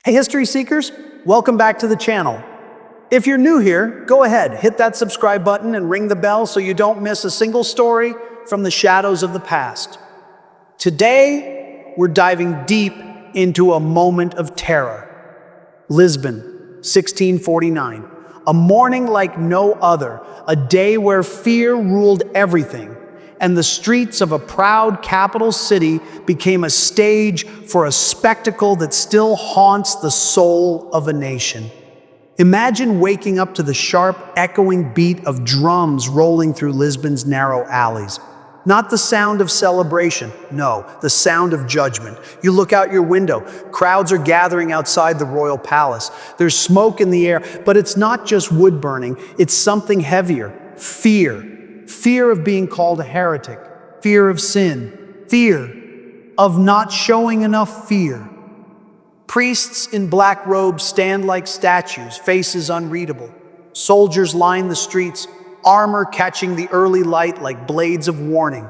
Hey, history seekers, welcome back to the channel. If you're new here, go ahead, hit that subscribe button and ring the bell so you don't miss a single story from the shadows of the past. Today, we're diving deep into a moment of terror. Lisbon, 1649. A morning like no other, a day where fear ruled everything, and the streets of a proud capital city became a stage for a spectacle that still haunts the soul of a nation. Imagine waking up to the sharp, echoing beat of drums rolling through Lisbon's narrow alleys. Not the sound of celebration, no, the sound of judgment. You look out your window, crowds are gathering outside the royal palace. There's smoke in the air, but it's not just wood burning, it's something heavier, fear. Fear of being called a heretic, fear of sin, fear of not showing enough fear. Priests in black robes stand like statues, faces unreadable. Soldiers line the streets, armor catching the early light like blades of warning.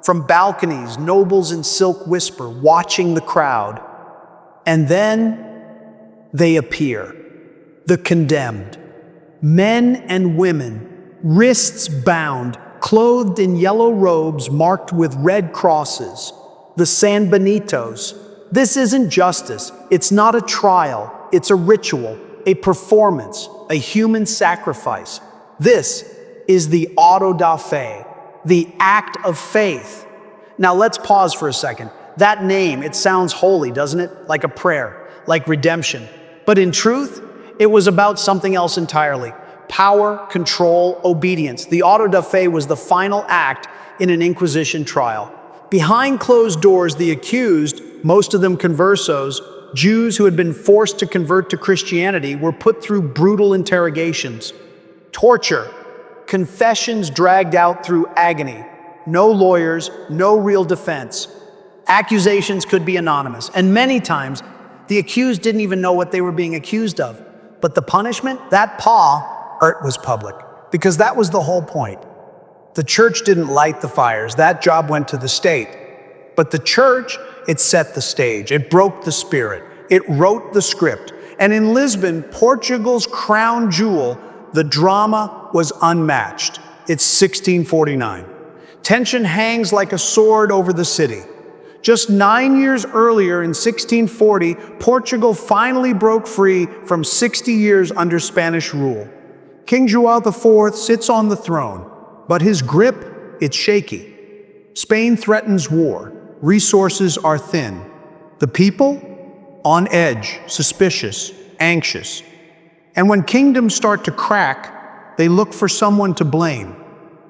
From balconies, nobles in silk whisper, watching the crowd. And then they appear, the condemned. Men and women, wrists bound, clothed in yellow robes marked with red crosses, the Sanbenitos. This isn't justice, it's not a trial, it's a ritual, a performance, a human sacrifice. This is the auto da fe, the act of faith. Now let's pause for a second. That name, it sounds holy, doesn't it? Like a prayer, like redemption. But in truth, it was about something else entirely. Power, control, obedience. The auto da fe was the final act in an Inquisition trial. Behind closed doors, the accused, most of them conversos, Jews who had been forced to convert to Christianity, were put through brutal interrogations. Torture, confessions dragged out through agony. No lawyers, no real defense. Accusations could be anonymous, and many times, the accused didn't even know what they were being accused of. But the punishment, that art was public, because that was the whole point. The church didn't light the fires, that job went to the state. But the church, it set the stage, it broke the spirit, it wrote the script. And in Lisbon, Portugal's crown jewel, the drama was unmatched. It's 1649. Tension hangs like a sword over the city. Just 9 years earlier, in 1640, Portugal finally broke free from 60 years under Spanish rule. King João IV sits on the throne, but his grip, it's shaky. Spain threatens war. Resources are thin. The people? On edge, suspicious, anxious. And when kingdoms start to crack, they look for someone to blame.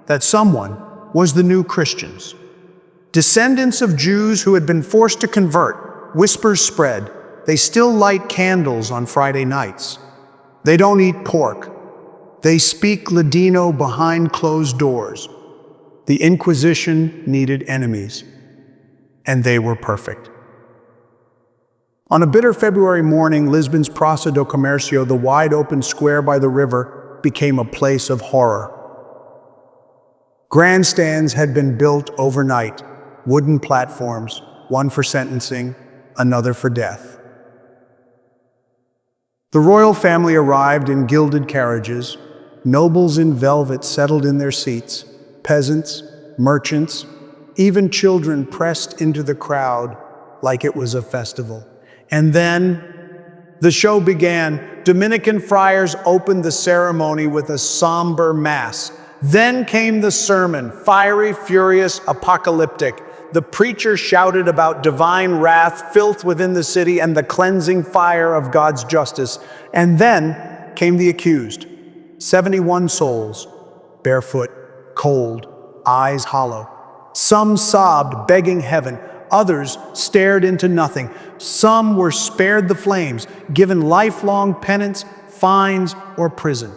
That someone was the new Christians. Descendants of Jews who had been forced to convert, whispers spread. They still light candles on Friday nights. They don't eat pork. They speak Ladino behind closed doors. The Inquisition needed enemies, and they were perfect. On a bitter February morning, Lisbon's Praça do Comércio, the wide-open square by the river, became a place of horror. Grandstands had been built overnight, wooden platforms, one for sentencing, another for death. The royal family arrived in gilded carriages. Nobles in velvet settled in their seats, peasants, merchants, even children pressed into the crowd like it was a festival. And then the show began. Dominican friars opened the ceremony with a somber mass. Then came the sermon, fiery, furious, apocalyptic. The preacher shouted about divine wrath, filth within the city, and the cleansing fire of God's justice. And then came the accused. 71 souls, barefoot, cold, eyes hollow. Some sobbed, begging heaven. Others stared into nothing. Some were spared the flames, given lifelong penance, fines, or prison.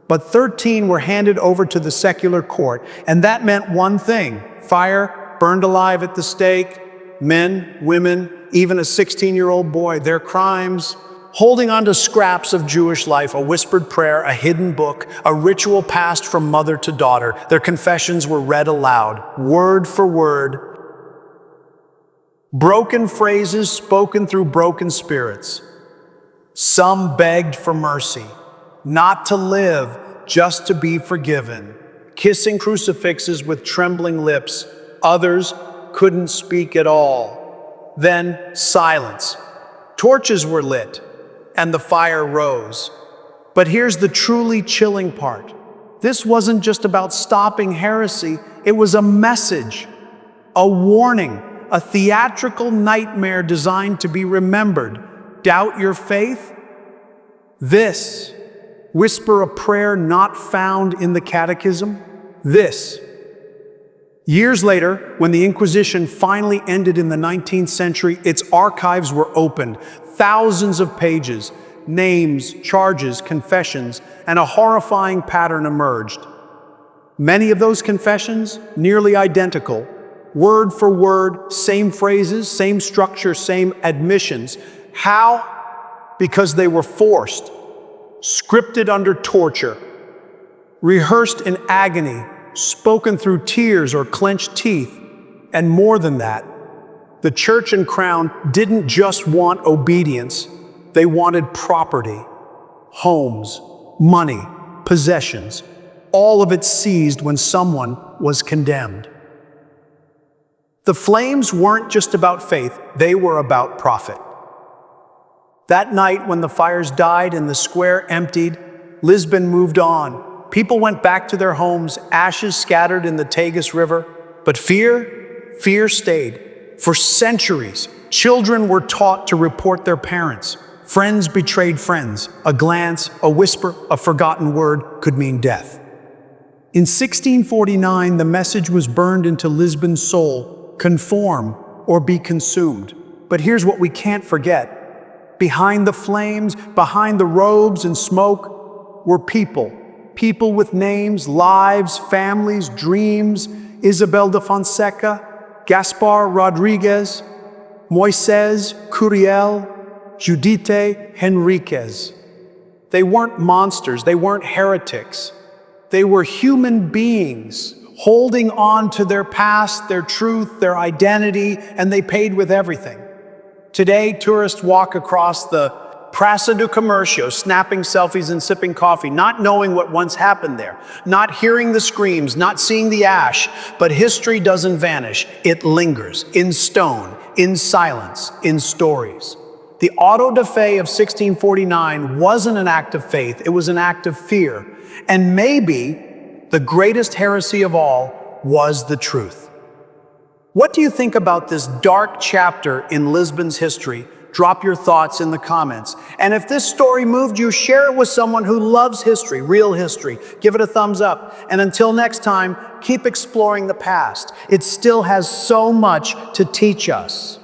But 13 were handed over to the secular court, and that meant one thing: fire, burned alive at the stake, men, women, even a 16-year-old boy, their crimes, holding on to scraps of Jewish life, a whispered prayer, a hidden book, a ritual passed from mother to daughter. Their confessions were read aloud, word for word. Broken phrases spoken through broken spirits. Some begged for mercy, not to live, just to be forgiven, kissing crucifixes with trembling lips. Others couldn't speak at all. Then silence. Torches were lit, and the fire rose. But here's the truly chilling part. This wasn't just about stopping heresy, it was a message, a warning, a theatrical nightmare designed to be remembered. Doubt your faith? This. Whisper a prayer not found in the catechism? This. Years later, when the Inquisition finally ended in the 19th century, its archives were opened. Thousands of pages, names, charges, confessions, and a horrifying pattern emerged. Many of those confessions, nearly identical, word for word, same phrases, same structure, same admissions. How? Because they were forced, scripted under torture, rehearsed in agony, spoken through tears or clenched teeth. And more than that, the Church and Crown didn't just want obedience, they wanted property, homes, money, possessions, all of it seized when someone was condemned. The flames weren't just about faith, they were about profit. That night when the fires died and the square emptied, Lisbon moved on. People went back to their homes, ashes scattered in the Tagus River. But fear stayed. For centuries, children were taught to report their parents. Friends betrayed friends. A glance, a whisper, a forgotten word could mean death. In 1649, the message was burned into Lisbon's soul: conform or be consumed. But here's what we can't forget. Behind the flames, behind the robes and smoke, were people. People with names, lives, families, dreams. Isabel de Fonseca, Gaspar Rodriguez, Moisés, Curiel, Judite Henriquez. They weren't monsters, they weren't heretics. They were human beings holding on to their past, their truth, their identity, and they paid with everything. Today, tourists walk across the Praça do Comércio, snapping selfies and sipping coffee, not knowing what once happened there, not hearing the screams, not seeing the ash. But history doesn't vanish. It lingers in stone, in silence, in stories. The auto da fe of 1649 wasn't an act of faith, it was an act of fear. And maybe the greatest heresy of all was the truth. What do you think about this dark chapter in Lisbon's history? Drop your thoughts in the comments. And if this story moved you, share it with someone who loves history, real history. Give it a thumbs up. And until next time, keep exploring the past. It still has so much to teach us.